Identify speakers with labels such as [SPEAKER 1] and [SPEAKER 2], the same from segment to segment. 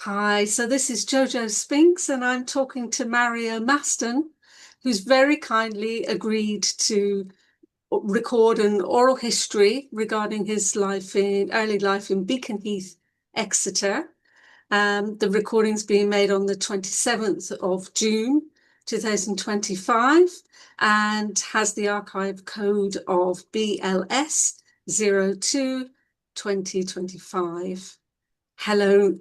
[SPEAKER 1] Hi, so this is Jojo Spinks, and I'm talking to Mario Maston, who's very kindly agreed to record an oral history regarding his early life in Beacon Heath, Exeter. The recording's being made on the 27th of June 2025 and has the archive code of BLS 02 2025. Hello,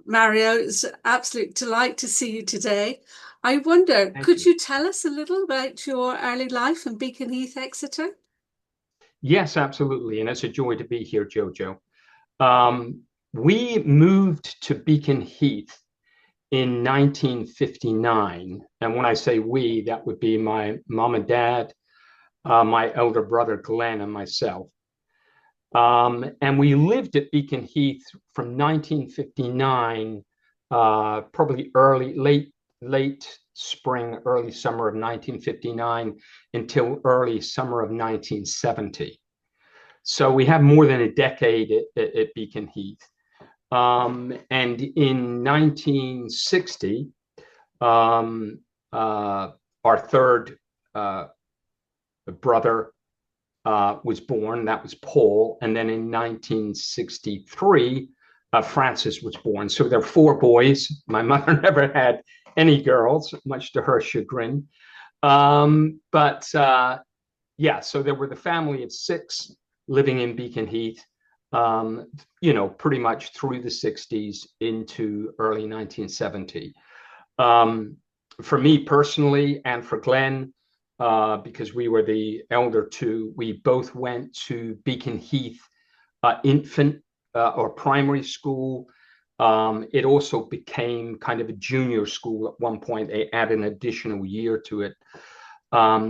[SPEAKER 1] Mario. It's an absolute delight to see you today. I wonder,
[SPEAKER 2] Thank
[SPEAKER 1] could
[SPEAKER 2] you.
[SPEAKER 1] you tell us a little about your early life in Beacon Heath, Exeter?
[SPEAKER 2] Yes, absolutely. And it's a joy to be here, Jojo. Um, we moved to Beacon Heath in 1959. And when I say we, that would be my mom and dad, my elder brother Glenn, and myself. And we lived at Beacon Heath from 1959, probably late spring, early summer of 1959 until early summer of 1970. So we have more than a decade at Beacon Heath. And in 1960, um, our third uh, brother was born. That was Paul. And then in 1963, Francis was born. So there are four boys. My mother never had any girls, much to her chagrin. But yeah, so there were the family of six living in Beacon Heath, pretty much through the 60s into early 1970. Um, for me personally, and for Glenn, because we were the elder two, we both went to Beacon Heath infant or primary school. It also became kind of a junior school at one point. They added an additional year to it.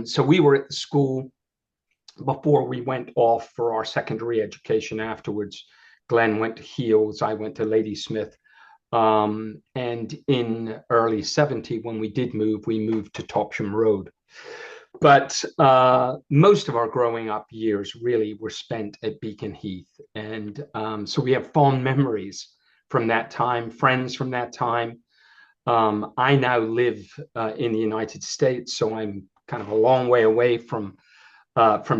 [SPEAKER 2] So we were at the school before we went off for our secondary education afterwards. Glenn went to Heels, I went to Ladysmith. And in early 70, when we did move, we moved to Topsham Road. But most of our growing up years really were spent at Beacon Heath. And so we have fond memories from that time, friends from that time. I now live in the United States, so I'm kind of a long way away from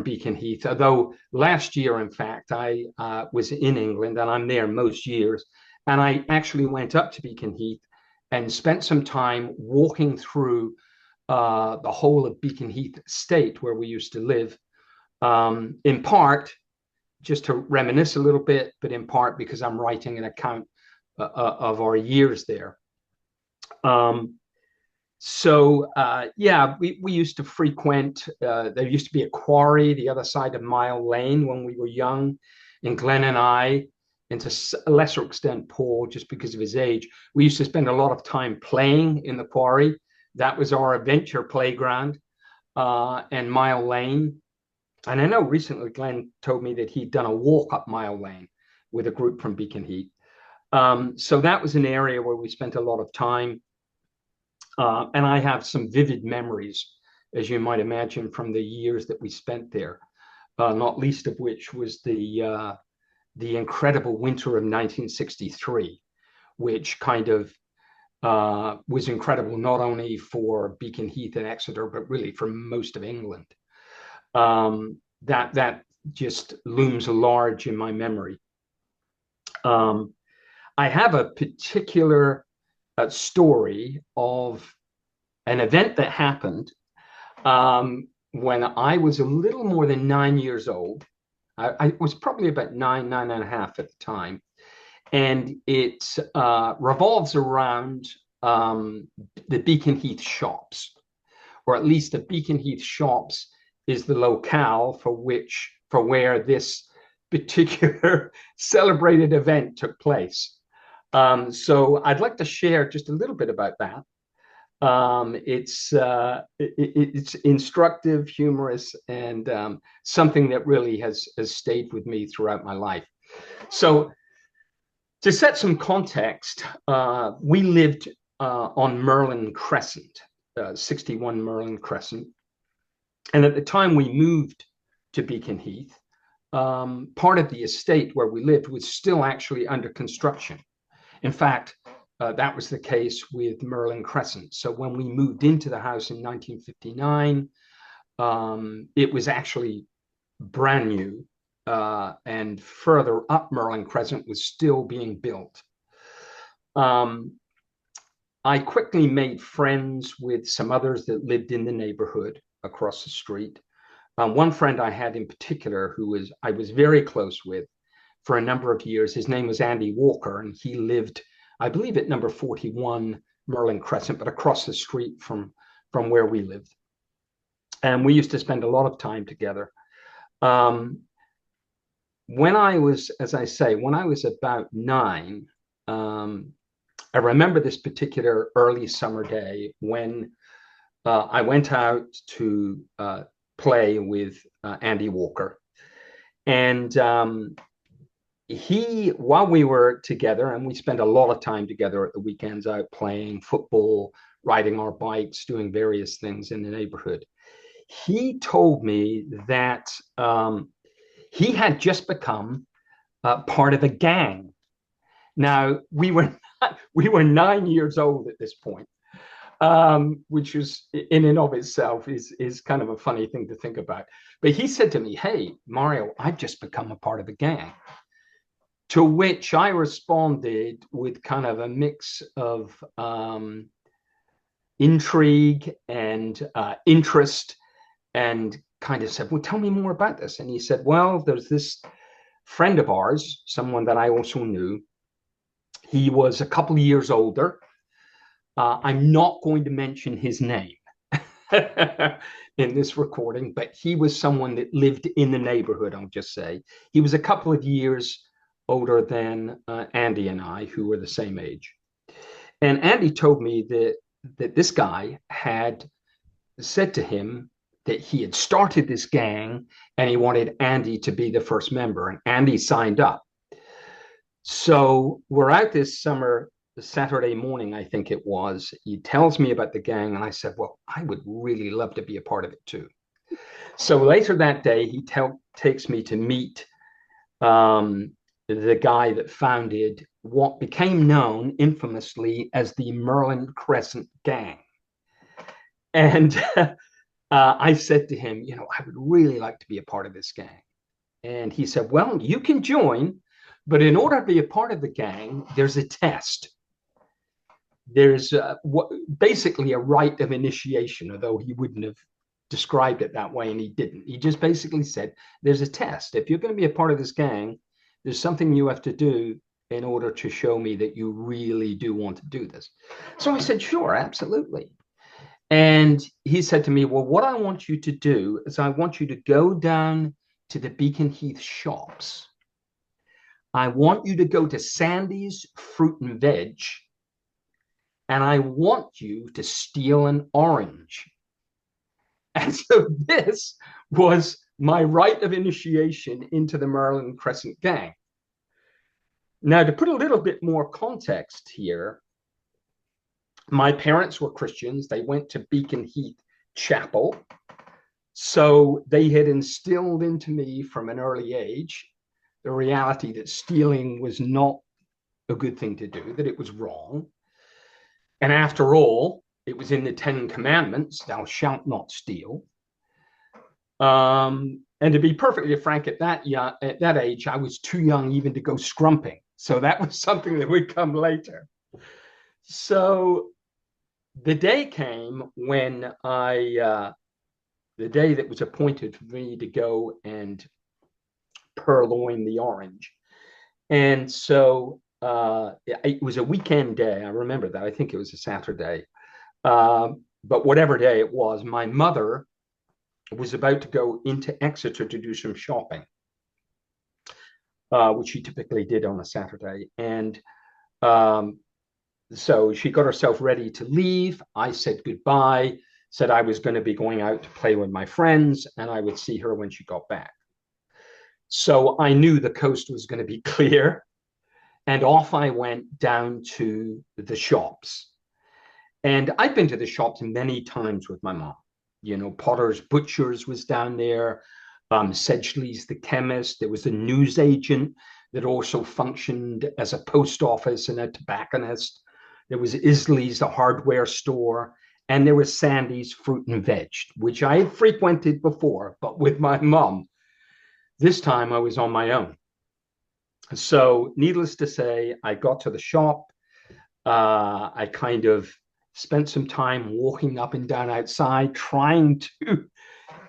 [SPEAKER 2] Beacon Heath. Although last year, in fact, I was in England and I'm there most years. And I actually went up to Beacon Heath and spent some time walking through the whole of Beacon Heath estate where we used to live, in part just to reminisce a little bit, but in part because I'm writing an account of our years there. Um, yeah, we used to frequent, there used to be a quarry the other side of Mile Lane when we were young. And Glenn and I, and to a lesser extent, Paul, just because of his age, we used to spend a lot of time playing in the quarry. That was our adventure playground, and Mile Lane. And I know recently Glenn told me that he'd done a walk up Mile Lane with a group from Beacon Heath. So that was an area where we spent a lot of time. And I have some vivid memories, as you might imagine, from the years that we spent there, not least of which was the incredible winter of 1963, which kind of was incredible not only for Beacon Heath and Exeter, but really for most of England. That just looms large in my memory. Um, I have a particular story of an event that happened when I was a little more than 9 years old. I was probably about nine and a half at the time. And it revolves around the Beacon Heath shops, or at least the Beacon Heath shops is the locale for where this particular celebrated event took place. So I'd like to share just a little bit about that. It's instructive, humorous, and something that really has stayed with me throughout my life. So to set some context, we lived on Merlin Crescent, 61 Merlin Crescent. And at the time we moved to Beacon Heath, part of the estate where we lived was still actually under construction. In fact, that was the case with Merlin Crescent. So when we moved into the house in 1959, it was actually brand new. And further up Merlin Crescent was still being built. I quickly made friends with some others that lived in the neighborhood across the street. One friend I had in particular I was very close with for a number of years. His name was Andy Walker, and he lived, I believe, at number 41 Merlin Crescent, but across the street from where we lived. And we used to spend a lot of time together. When I was, as I say, when I was about 9, I remember this particular early summer day when I went out to play with Andy Walker. And while we were together, and we spent a lot of time together at the weekends out playing football, riding our bikes, doing various things in the neighborhood, he told me that he had just become part of a gang. Now, we were 9 years old at this point, which is in and of itself is kind of a funny thing to think about. But he said to me, "Hey, Mario, I've just become a part of a gang." To which I responded with kind of a mix of intrigue and interest, and kind of said, "Well, tell me more about this." And he said, "Well, there's this friend of ours, someone that I also knew. He was a couple of years older. I'm not going to mention his name in this recording, but he was someone that lived in the neighborhood, I'll just say. He was a couple of years older than Andy and I, who were the same age. And Andy told me that this guy had said to him that he had started this gang and he wanted Andy to be the first member, and Andy signed up. So we're out this summer, Saturday morning, I think it was. He tells me about the gang, and I said, "Well, I would really love to be a part of it too." So later that day, he takes me to meet the guy that founded what became known infamously as the Merlin Crescent Gang. And I said to him, "I would really like to be a part of this gang." And he said, "Well, you can join, but in order to be a part of the gang, there's a test. There's basically a rite of initiation," although he wouldn't have described it that way, and he didn't. He just basically said, "There's a test. If you're going to be a part of this gang, there's something you have to do in order to show me that you really do want to do this." So I said, "Sure, absolutely." And he said to me, "Well, what I want you to do is I want you to go down to the Beacon Heath shops. I want you to go to Sandy's Fruit and Veg, and I want you to steal an orange." And so this was my rite of initiation into the Merlin Crescent Gang. Now, to put a little bit more context here, my parents were Christians. They went to Beacon Heath Chapel. So they had instilled into me from an early age the reality that stealing was not a good thing to do, that it was wrong. And after all, it was in the 10 Commandments, "Thou shalt not steal." And to be perfectly frank, at that age, I was too young even to go scrumping. So that was something that would come later. So the day came when the day that was appointed for me to go and purloin the orange. And so it was a weekend day. I remember that. I think it was a Saturday. But whatever day it was, my mother was about to go into Exeter to do some shopping, which she typically did on a Saturday. And so she got herself ready to leave. I said goodbye, said I was going to be going out to play with my friends, and I would see her when she got back. So I knew the coast was going to be clear, and off I went down to the shops. And I've been to the shops many times with my mom. Potter's Butchers was down there, Sedgley's the chemist. There was a newsagent that also functioned as a post office and a tobacconist. There was Isley's, the hardware store, and there was Sandy's Fruit and Veg, which I had frequented before, but with my mom. This time I was on my own. So, needless to say, I got to the shop. I kind of spent some time walking up and down outside, trying to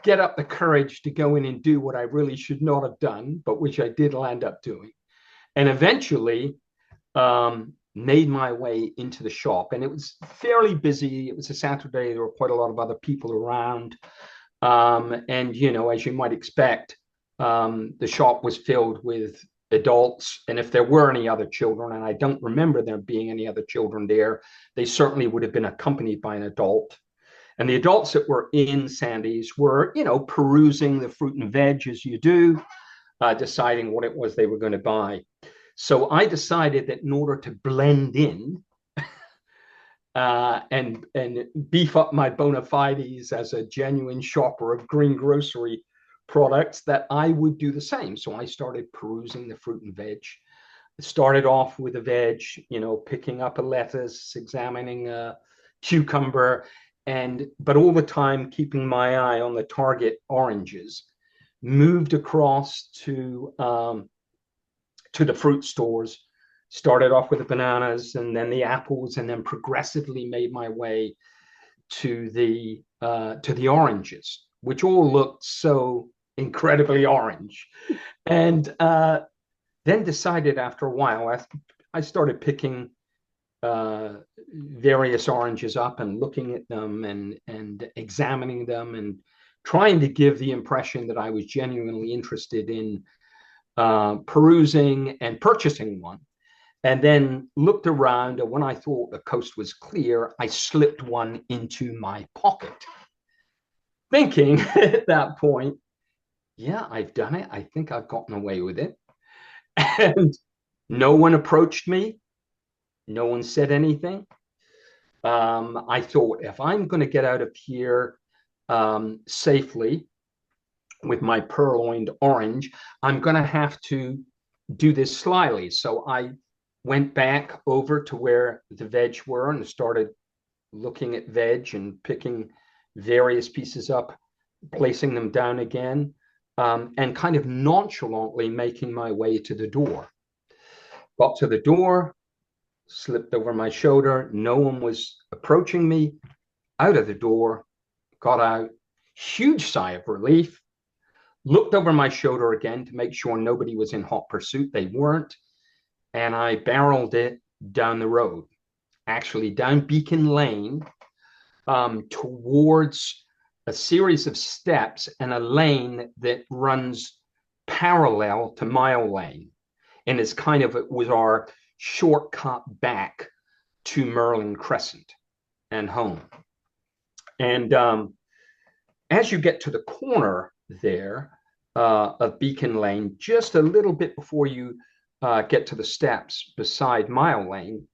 [SPEAKER 2] get up the courage to go in and do what I really should not have done, but which I did land up doing. And eventually made my way into the shop. And it was fairly busy. It was a Saturday. There were quite a lot of other people around. And, you know, as you might expect, the shop was filled with adults. And if there were any other children, and I don't remember there being any other children there, they certainly would have been accompanied by an adult. And the adults that were in Sandy's were, you know, perusing the fruit and veg as you do, deciding what it was they were going to buy. So I decided that in order to blend in and beef up my bona fides as a genuine shopper of green grocery products, that I would do the same. So I started perusing the fruit and veg. Started off with a veg, you know, picking up a lettuce, examining a cucumber, but all the time keeping my eye on the target oranges. Moved across to the fruit stores, started off with the bananas and then the apples, and then progressively made my way to the oranges, which all looked so incredibly orange. And then decided after a while, I started picking various oranges up and looking at them and examining them and trying to give the impression that I was genuinely interested in perusing and purchasing one. And then looked around, and when I thought the coast was clear, I slipped one into my pocket, thinking at that point, yeah, I've done it. I think I've gotten away with it. And no one approached me. No one said anything. I thought, if I'm going to get out of here safely with my purloined orange, I'm going to have to do this slyly. So I went back over to where the veg were and started looking at veg and picking various pieces up, placing them down again, and kind of nonchalantly making my way to the door. Got to the door, slipped over my shoulder. No one was approaching me. Out of the door, got out, huge sigh of relief, looked over my shoulder again to make sure nobody was in hot pursuit. They weren't. And I barreled it down the road, actually down Beacon Lane, towards a series of steps and a lane that runs parallel to Mile Lane. And it's kind of, it was our shortcut back to Merlin Crescent and home. And as you get to the corner there of Beacon Lane, just a little bit before you get to the steps beside Mile Lane,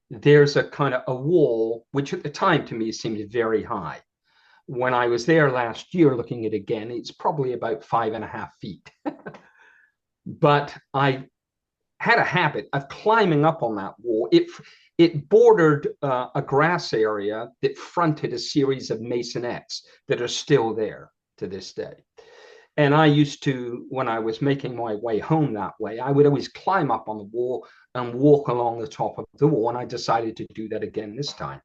[SPEAKER 2] there's a kind of a wall, which at the time to me seemed very high. When I was there last year looking at it again, it's probably about 5.5 feet. But I had a habit of climbing up on that wall. It bordered a grass area that fronted a series of maisonettes that are still there to this day. And I used to, when I was making my way home that way, I would always climb up on the wall and walk along the top of the wall. And I decided to do that again this time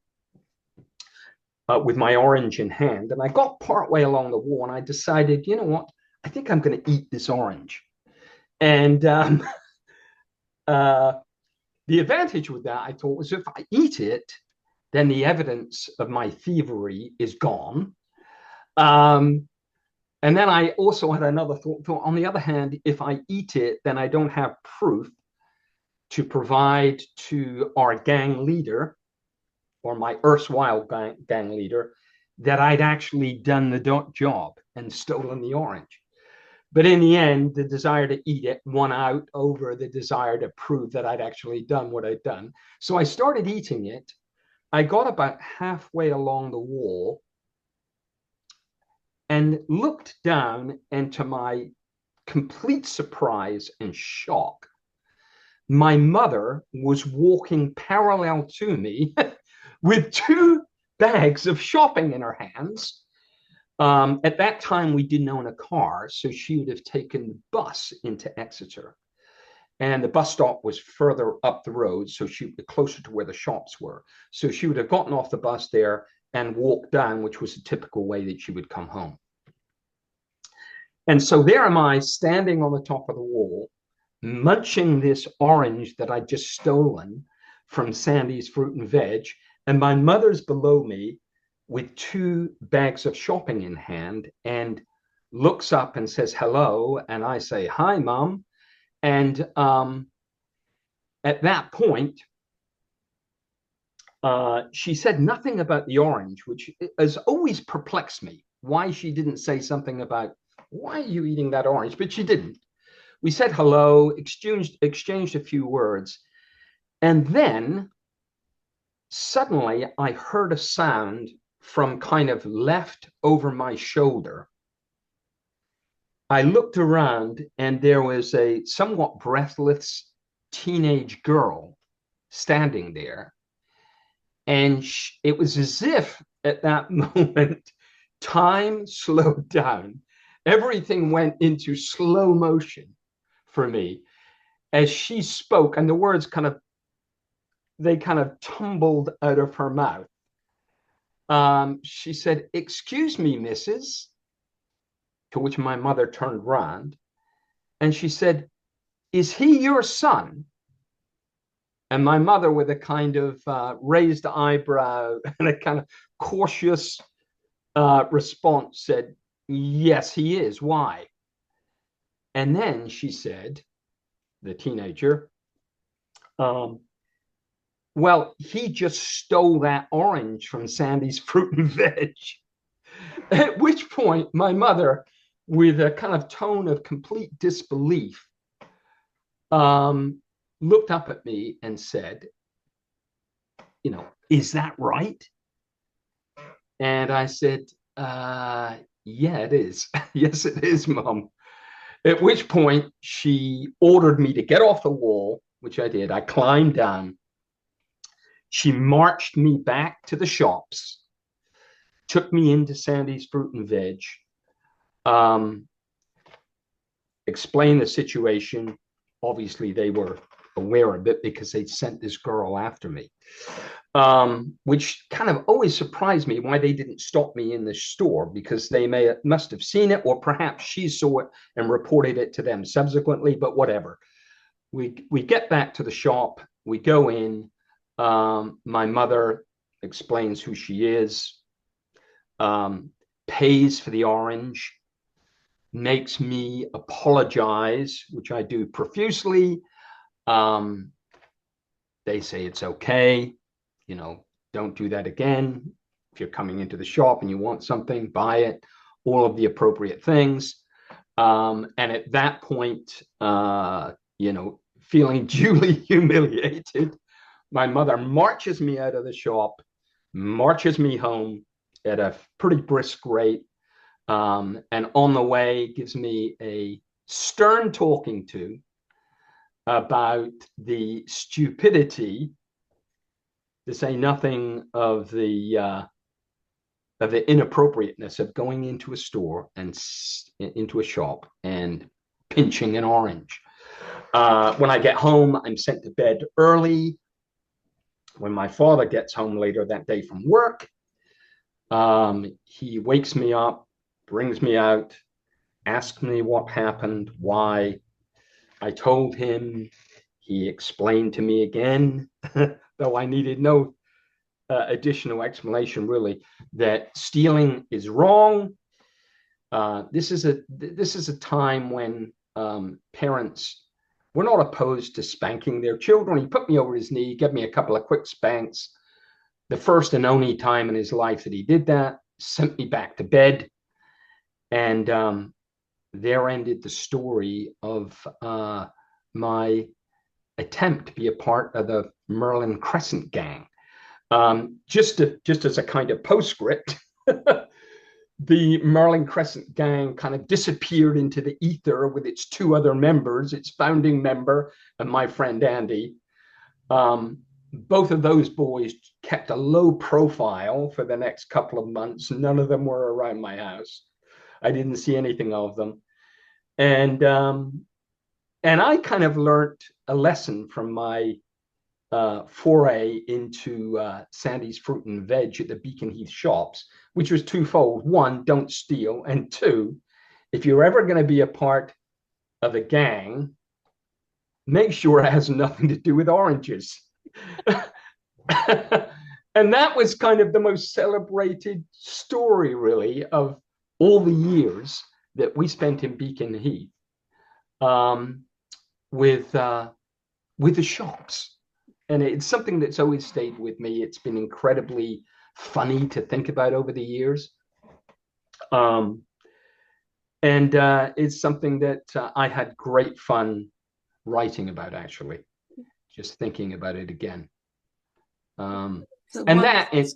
[SPEAKER 2] with my orange in hand. And I got partway along the wall and I decided, you know what? I think I'm going to eat this orange. And the advantage with that, I thought, was if I eat it, then the evidence of my thievery is gone. And then I also had another thought. On the other hand, if I eat it, then I don't have proof to provide to our gang leader or my erstwhile gang leader that I'd actually done the job and stolen the orange. But in the end, the desire to eat it won out over the desire to prove that I'd actually done what I'd done. So I started eating it. I got about halfway along the wall and looked down, and to my complete surprise and shock, my mother was walking parallel to me with two bags of shopping in her hands. At that time, we didn't own a car, so she would have taken the bus into Exeter. And the bus stop was further up the road, so she was closer to where the shops were. So she would have gotten off the bus there and walked down, which was a typical way that she would come home. And so there am I standing on the top of the wall, munching this orange that I'd just stolen from Sandy's Fruit and Veg. And my mother's below me with two bags of shopping in hand and looks up and says, hello. And I say, hi, Mom. And at that point, she said nothing about the orange, which has always perplexed me. Why she didn't say something about, why are you eating that orange? But she didn't. We said hello, exchanged a few words. And then suddenly I heard a sound from kind of left over my shoulder. I looked around and there was a somewhat breathless teenage girl standing there. And it was as if at that moment, time slowed down. Everything went into slow motion for me as she spoke, and the words kind of tumbled out of her mouth. She said, excuse me, Mrs. To which my mother turned round and she said, is he your son? And my mother, with a kind of raised eyebrow and a kind of cautious response, said, yes, he is. Why? And then she said, the teenager, well, he just stole that orange from Sandy's Fruit and Veg. At which point my mother, with a kind of tone of complete disbelief, looked up at me and said, is that right? And I said, yeah, it is. Yes, it is, Mom. At which point she ordered me to get off the wall, which I did. I climbed down. She marched me back to the shops, took me into Sandy's Fruit and Veg, explained the situation. Obviously, they were aware of it because they'd sent this girl after me, which kind of always surprised me why they didn't stop me in the store, because they must have seen it, or perhaps she saw it and reported it to them subsequently, but whatever. We get back to the shop, we go in, my mother explains who she is, pays for the orange, makes me apologize, which I do profusely. They say it's okay, don't do that again. If you're coming into the shop and you want something, buy it, all of the appropriate things. And at that point, feeling duly humiliated, my mother marches me out of the shop, marches me home at a pretty brisk rate, and on the way gives me a stern talking to about the stupidity, to say nothing of the inappropriateness of going into a store and into a shop and pinching an orange. When I get home, I'm sent to bed early. When my father gets home later that day from work, he wakes me up, brings me out, asks me what happened, why. I told him. He explained to me again, though I needed no additional explanation, really, that stealing is wrong. This is a time when parents were not opposed to spanking their children. He put me over his knee, gave me a couple of quick spanks. The first and only time in his life that he did that, sent me back to bed. And there ended the story of my attempt to be a part of the Merlin Crescent gang. Just as a kind of postscript, the Merlin Crescent gang kind of disappeared into the ether with its two other members, its founding member and my friend Andy. Both of those boys kept a low profile for the next couple of months. None of them were around my house. I didn't see anything of them. And I kind of learned a lesson from my foray into Sandy's fruit and veg at the Beacon Heath shops, which was twofold. One, don't steal. And two, if you're ever going to be a part of a gang, make sure it has nothing to do with oranges. And that was kind of the most celebrated story, really, of all the years that we spent in Beacon Heath with the shops. And it's something that's always stayed with me. It's been incredibly funny to think about over the years. And it's something that I had great fun writing about, actually, just thinking about it again. And that is,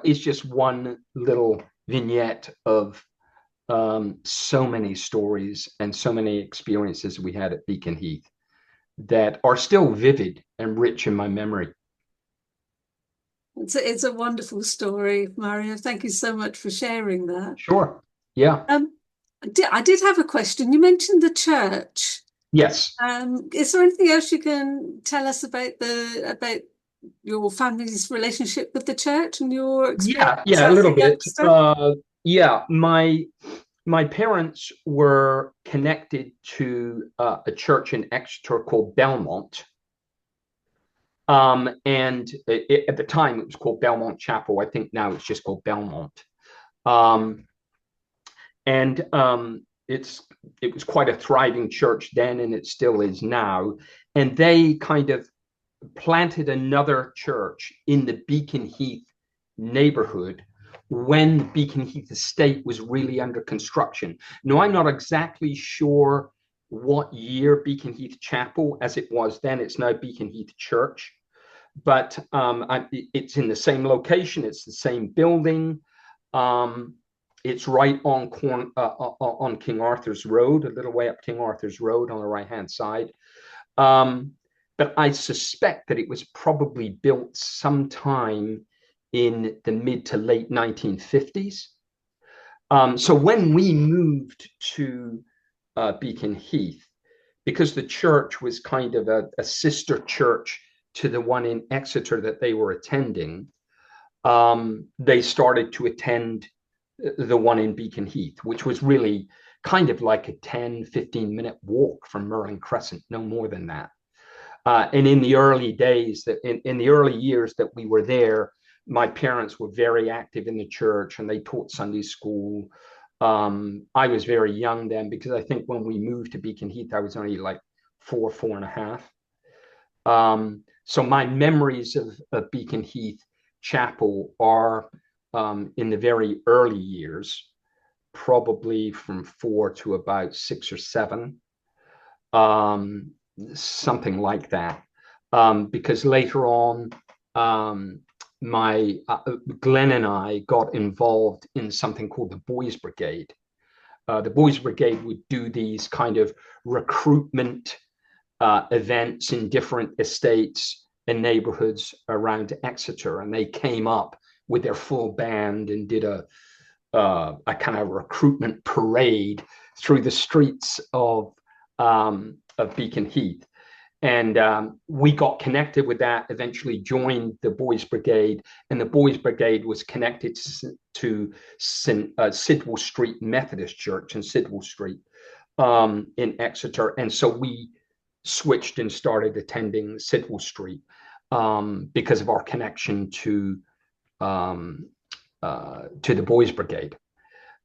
[SPEAKER 2] is just one little vignette of so many stories and so many experiences we had at Beacon Heath that are still vivid and rich in my memory.
[SPEAKER 1] It's a wonderful story, Mario. Thank you so much for sharing that.
[SPEAKER 2] Sure. Yeah.
[SPEAKER 1] I did have a question. You mentioned the church.
[SPEAKER 2] Yes.
[SPEAKER 1] Is there anything else you can tell us about your family's relationship with the church and your experience?
[SPEAKER 2] Yeah, a little bit. Yeah, my parents were connected to a church in Exeter called Belmont. And at the time it was called Belmont Chapel. I think now it's just called Belmont. It was quite a thriving church then, and it still is now. And they kind of planted another church in the Beacon Heath neighborhood when the Beacon Heath estate was really under construction. Now, I'm not exactly sure what year Beacon Heath Chapel, as it was then, it's now Beacon Heath Church, but it's in the same location, it's the same building. It's right on King Arthur's Road, a little way up King Arthur's Road on the right-hand side. But I suspect that it was probably built sometime in the mid to late 1950s. So when we moved to Beacon Heath, because the church was kind of a sister church to the one in Exeter that they were attending, they started to attend the one in Beacon Heath, which was really kind of like a 10-15 minute walk from Merlin Crescent, no more than that. And in the early days, in the early years that we were there, my parents were very active in the church and they taught Sunday school. I was very young then, because I think when we moved to Beacon Heath, I was only like 4.5. So my memories of Beacon Heath Chapel are in the very early years, probably from 4 to about 6 or 7, something like that. Because later on, Glenn and I got involved in something called the Boys Brigade. The Boys Brigade would do these kind of recruitment events in different estates and neighborhoods around Exeter, and they came up with their full band and did a kind of recruitment parade through the streets of Beacon Heath. And we got connected with that, eventually joined the Boys Brigade, and the Boys Brigade was connected to Sidwell Street Methodist Church in Sidwell Street in Exeter. And so we switched and started attending Sidwell Street because of our connection to the Boys Brigade.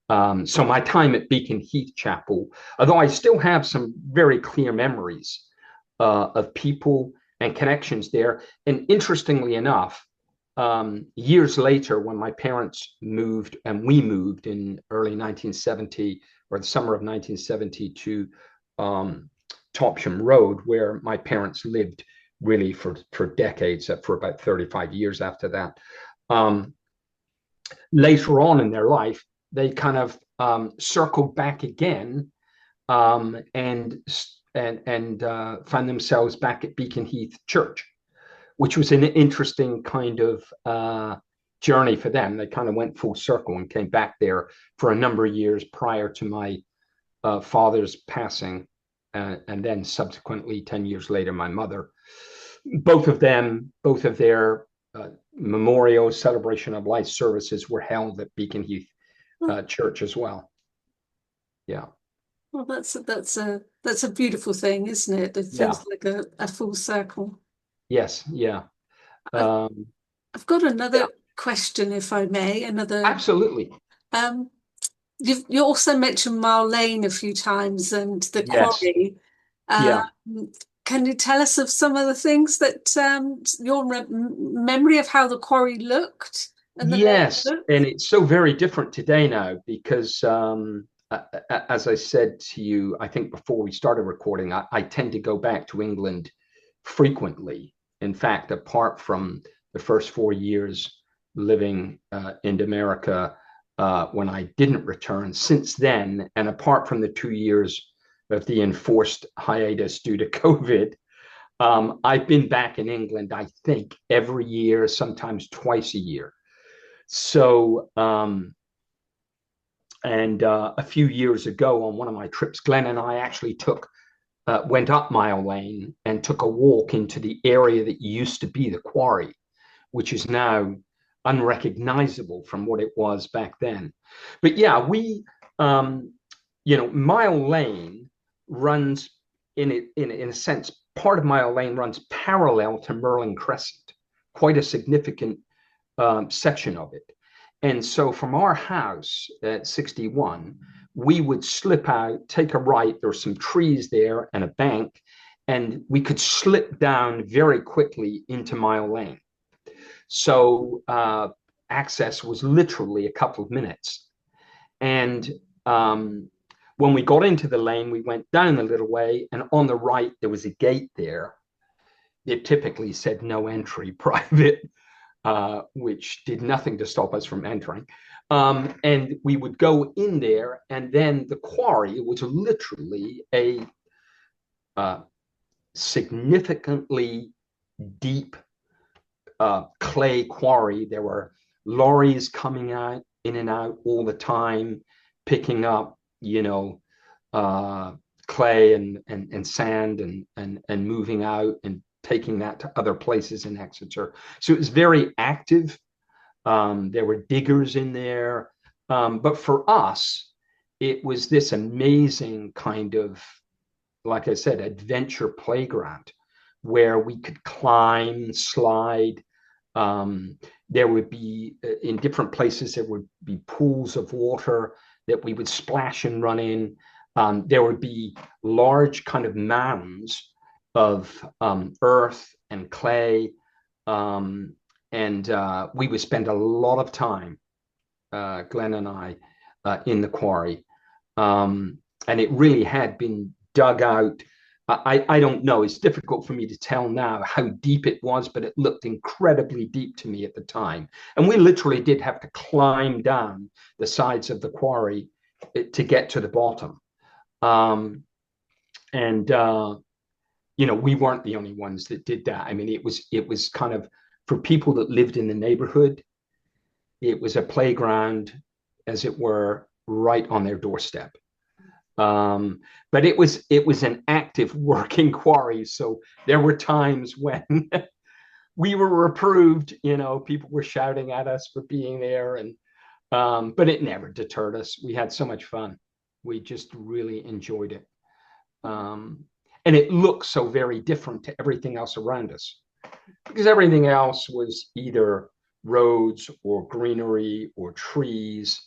[SPEAKER 2] So my time at Beacon Heath Chapel, although I still have some very clear memories of people and connections there. And interestingly enough, years later, when my parents moved and we moved in early 1970 or the summer of 1970 to Topsham Road, where my parents lived really for decades, for about 35 years after that. Later on in their life, they kind of circled back again, and found themselves back at Beacon Heath Church, which was an interesting kind of journey for them. They kind of went full circle and came back there for a number of years prior to my father's passing, and then subsequently 10 years later, my mother. Both of their memorial celebration of life services were held at Beacon Heath Church as well. Yeah.
[SPEAKER 1] Well, that's a beautiful thing, isn't it? It feels like a full circle.
[SPEAKER 2] Yes. Yeah.
[SPEAKER 1] I've got another question, if I may.
[SPEAKER 2] Absolutely.
[SPEAKER 1] You also mentioned Mile Lane a few times and the quarry.
[SPEAKER 2] Yeah.
[SPEAKER 1] Can you tell us of some of the things that your memory of how the quarry looked?
[SPEAKER 2] Yes, and it's so very different today now because, as I said to you, I think before we started recording, I tend to go back to England frequently. In fact, apart from the first 4 years living in America, when I didn't return, since then, and apart from the 2 years of the enforced hiatus due to COVID, I've been back in England, I think, every year, sometimes twice a year. So, a few years ago on one of my trips, Glenn and I actually went up Mile Lane and took a walk into the area that used to be the quarry, which is now unrecognizable from what it was back then. But yeah, Mile Lane runs in a sense, part of Mile Lane runs parallel to Merlin Crescent, quite a significant section of it. And so from our house at 61, we would slip out, take a right. There were some trees there and a bank, and we could slip down very quickly into Mile Lane. So access was literally a couple of minutes. And when we got into the lane, we went down a little way, and on the right, there was a gate there. It typically said no entry, private, which did nothing to stop us from entering. And we would go in there, and then the quarry was literally a significantly deep clay quarry. There were lorries coming out in and out all the time, picking up, clay and sand and moving out and taking that to other places in Exeter. So it was very active. There were diggers in there. But for us, it was this amazing kind of, like I said, adventure playground where we could climb, slide. There would be, in different places, there would be pools of water that we would splash and run in. There would be large kind of mounds of earth and clay. And we would spend a lot of time, Glenn and I, in the quarry. And it really had been dug out. I don't know. It's difficult for me to tell now how deep it was, but it looked incredibly deep to me at the time. And we literally did have to climb down the sides of the quarry to get to the bottom. We weren't the only ones that did that. I mean, it was kind of, for people that lived in the neighborhood, it was a playground, as it were, right on their doorstep. But it was an active working quarry. So there were times when we were reproved, people were shouting at us for being there, but it never deterred us. We had so much fun. We just really enjoyed it. And it looks so very different to everything else around us, because everything else was either roads or greenery or trees.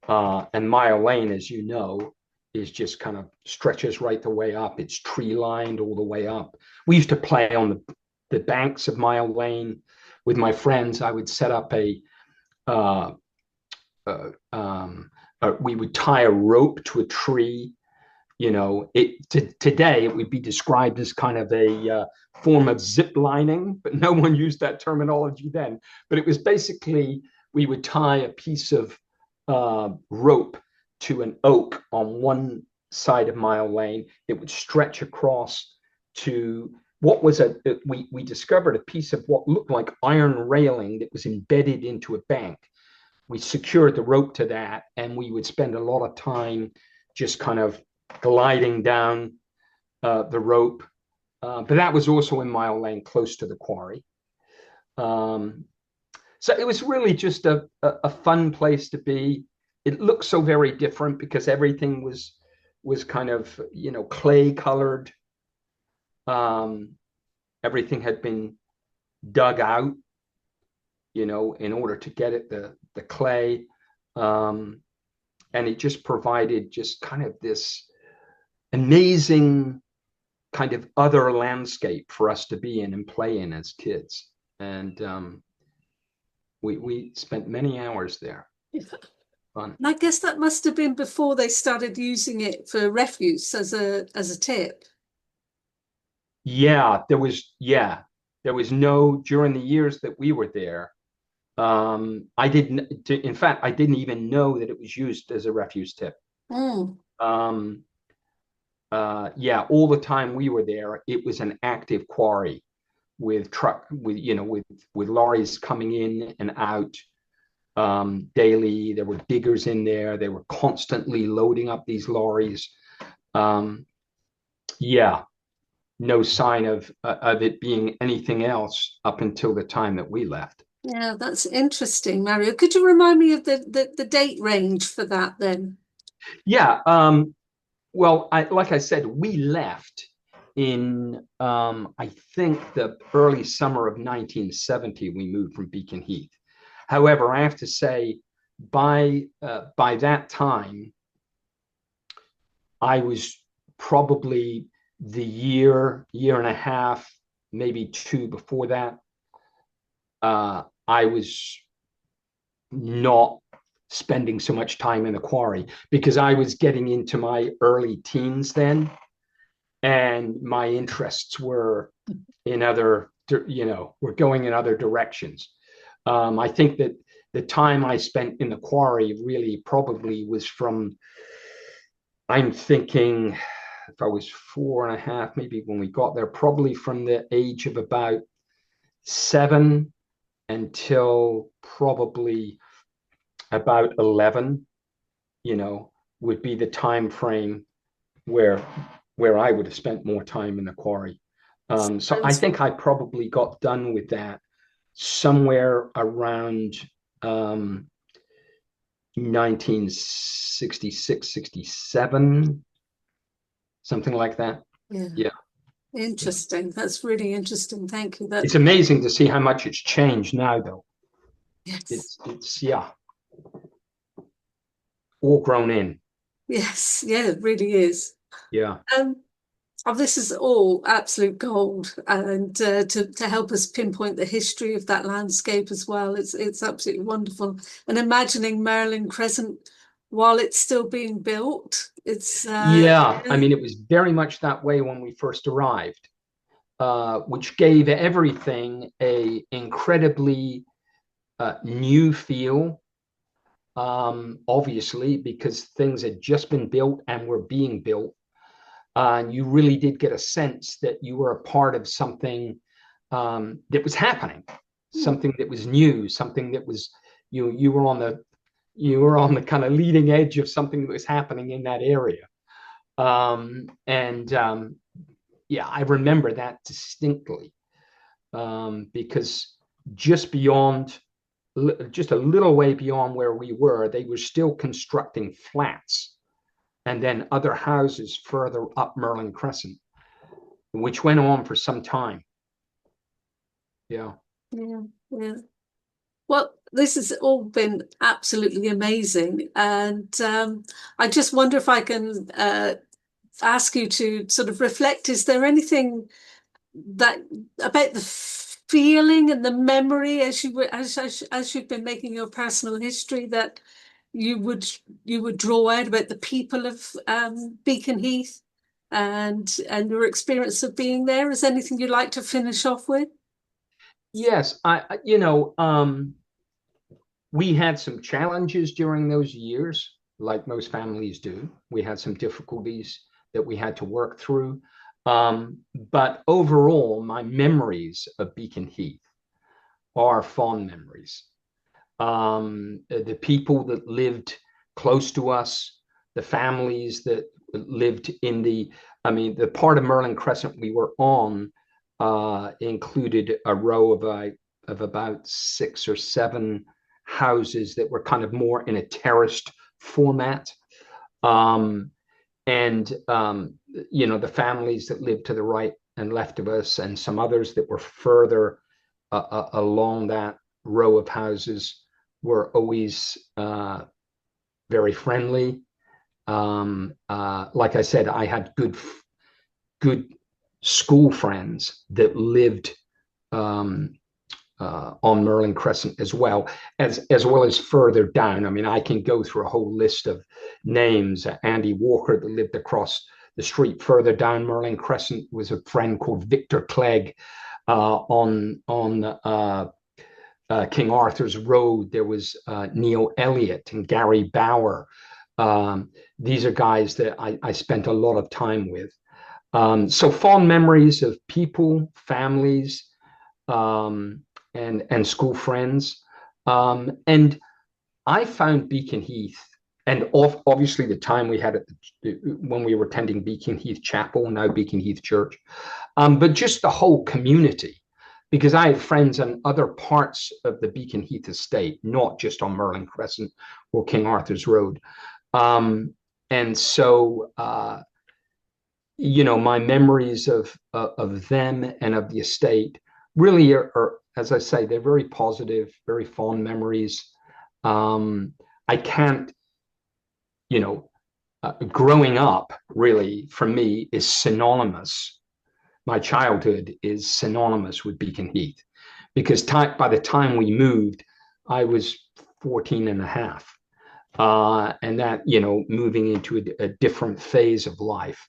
[SPEAKER 2] And Mile Lane, as you know, is just kind of stretches right the way up. It's tree lined all the way up. We used to play on the banks of Mile Lane with my friends. I would set up we would tie a rope to a tree. Today it would be described as kind of a form of zip lining, but no one used that terminology then. But it was basically, we would tie a piece of rope to an oak on one side of Mile Lane. It would stretch across to what was we discovered a piece of what looked like iron railing that was embedded into a bank. We secured the rope to that, and we would spend a lot of time just kind of gliding down the rope. But that was also in Mile Lane, close to the quarry. Um, so it was really just a fun place to be. It looked so very different because everything was kind of, clay colored. Um, Everything had been dug out, in order to get at the clay. Um, and it just provided just kind of this amazing kind of other landscape for us to be in and play in as kids. And we spent many hours there. Fun.
[SPEAKER 1] And I guess that must have been before they started using it for refuse as a tip.
[SPEAKER 2] There was no, during the years that we were there. I didn't, in fact, I didn't even know that it was used as a refuse tip.
[SPEAKER 1] Mm.
[SPEAKER 2] Um, all the time we were there, it was an active quarry with with lorries coming in and out daily. There were diggers in there. They were constantly loading up these lorries. Um, yeah, no sign of it being anything else up until the time that we left.
[SPEAKER 1] Yeah, that's interesting, Mario. Could you remind me of the date range for that then?
[SPEAKER 2] Yeah. Well, like I said, we left in I think the early summer of 1970. We moved from Beacon Heath. However, I have to say, by that time, I was probably the year and a half, maybe two before that. I was not spending so much time in the quarry because I was getting into my early teens then, and my interests were in other, were going in other directions. I think that the time I spent in the quarry really probably was from, I'm thinking, if I was 4.5, maybe when we got there, probably from the age of about 7 until probably about 11, would be the time frame where I would have spent more time in the quarry. So I think I probably got done with that somewhere around 1966, 67, something like that.
[SPEAKER 1] Yeah,
[SPEAKER 2] Yeah.
[SPEAKER 1] interesting. That's really interesting. Thank you.
[SPEAKER 2] It's amazing to see how much it's changed now, though.
[SPEAKER 1] Yes.
[SPEAKER 2] It's yeah, all grown in.
[SPEAKER 1] Yes, yeah, it really is.
[SPEAKER 2] Yeah.
[SPEAKER 1] Um, oh, this is all absolute gold, and to help us pinpoint the history of that landscape as well. It's absolutely wonderful. And imagining Maryland Crescent while it's still being built, it's
[SPEAKER 2] Yeah. I
[SPEAKER 1] yeah,
[SPEAKER 2] mean, it was very much that way when we first arrived, which gave everything a incredibly new feel. Obviously, because things had just been built and were being built. And you really did get a sense that you were a part of something that was happening, something that was new, something that was you were on the kind of leading edge of something that was happening in that area. And Yeah, I remember that distinctly, because just beyond, just a little way beyond where we were, they were still constructing flats and then other houses further up Merlin Crescent, which went on for some time. Yeah.
[SPEAKER 1] yeah, yeah. Well, this has all been absolutely amazing, and I just wonder if I can ask you to sort of reflect. Is there anything that about the feeling and the memory as as you've been making your personal history that you would draw out about the people of Beacon Heath and your experience of being there? Is there anything you'd like to finish off with?
[SPEAKER 2] Yes, we had some challenges during those years, like most families do. We had some difficulties that we had to work through. But overall, my memories of Beacon Heath are fond memories. The people that lived close to us, the families that lived in the part of Merlin Crescent we were on included a row of about 6 or 7 houses that were kind of more in a terraced format. Um, and the families that lived to the right and left of us, and some others that were further along that row of houses, were always very friendly. Like I said, I had good school friends that lived on Merlin Crescent as well as further down. I mean, I can go through a whole list of names. Andy Walker, that lived across the street further down Merlin Crescent, was a friend called Victor Clegg. On King Arthur's Road, there was Neil Elliott and Gary Bauer. These are guys that I spent a lot of time with. So fond memories of people, families, and school friends. And I found Beacon Heath, and obviously the time we had when we were attending Beacon Heath Chapel, now Beacon Heath Church, but just the whole community, because I had friends in other parts of the Beacon Heath estate, not just on Merlin Crescent or King Arthur's Road. And so, my memories of them and of the estate really are, as I say, they're very positive, very fond memories. I can't, growing up really for me is synonymous. My childhood is synonymous with Beacon Heath, because by the time we moved, I was 14 and a half. And that, moving into a different phase of life.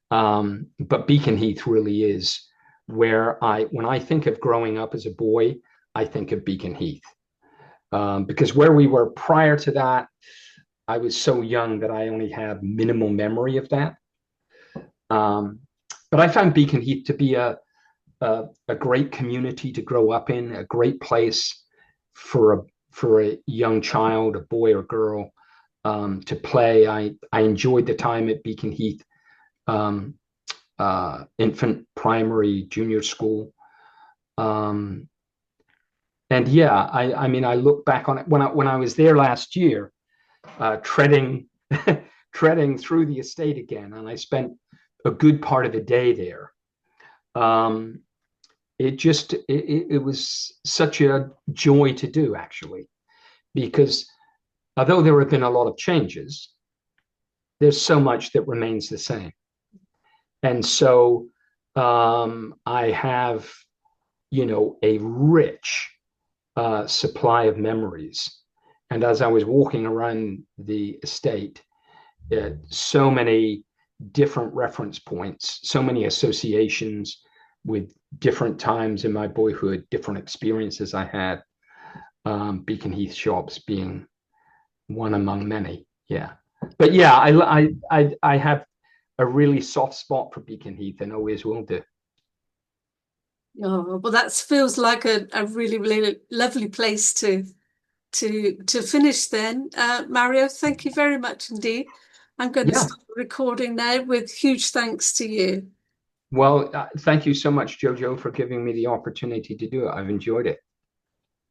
[SPEAKER 2] But Beacon Heath really is where when I think of growing up as a boy, I think of Beacon Heath. Because where we were prior to that, I was so young that I only have minimal memory of that. But I found Beacon Heath to be a great community to grow up in, a great place for a young child, a boy or girl, to play. I enjoyed the time at Beacon Heath infant, primary, junior school. And yeah, I look back on it when I was there last year, treading treading through the estate again, and I spent a good part of the day there. It was such a joy to do, actually, because although there have been a lot of changes, there's so much that remains the same. And so I have, a rich supply of memories. And as I was walking around the estate, so many different reference points, so many associations with different times in my boyhood, different experiences I had, Beacon Heath shops being one among many. Yeah. But yeah, I have a really soft spot for Beacon Heath and always will do.
[SPEAKER 1] Oh, well, that feels like a really, really lovely place to finish then. Mario, thank you very much indeed. I'm going to
[SPEAKER 2] Yeah.
[SPEAKER 1] stop recording now with huge thanks to you.
[SPEAKER 2] Well, thank you so much, Jojo, for giving me the opportunity to do it. I've enjoyed it.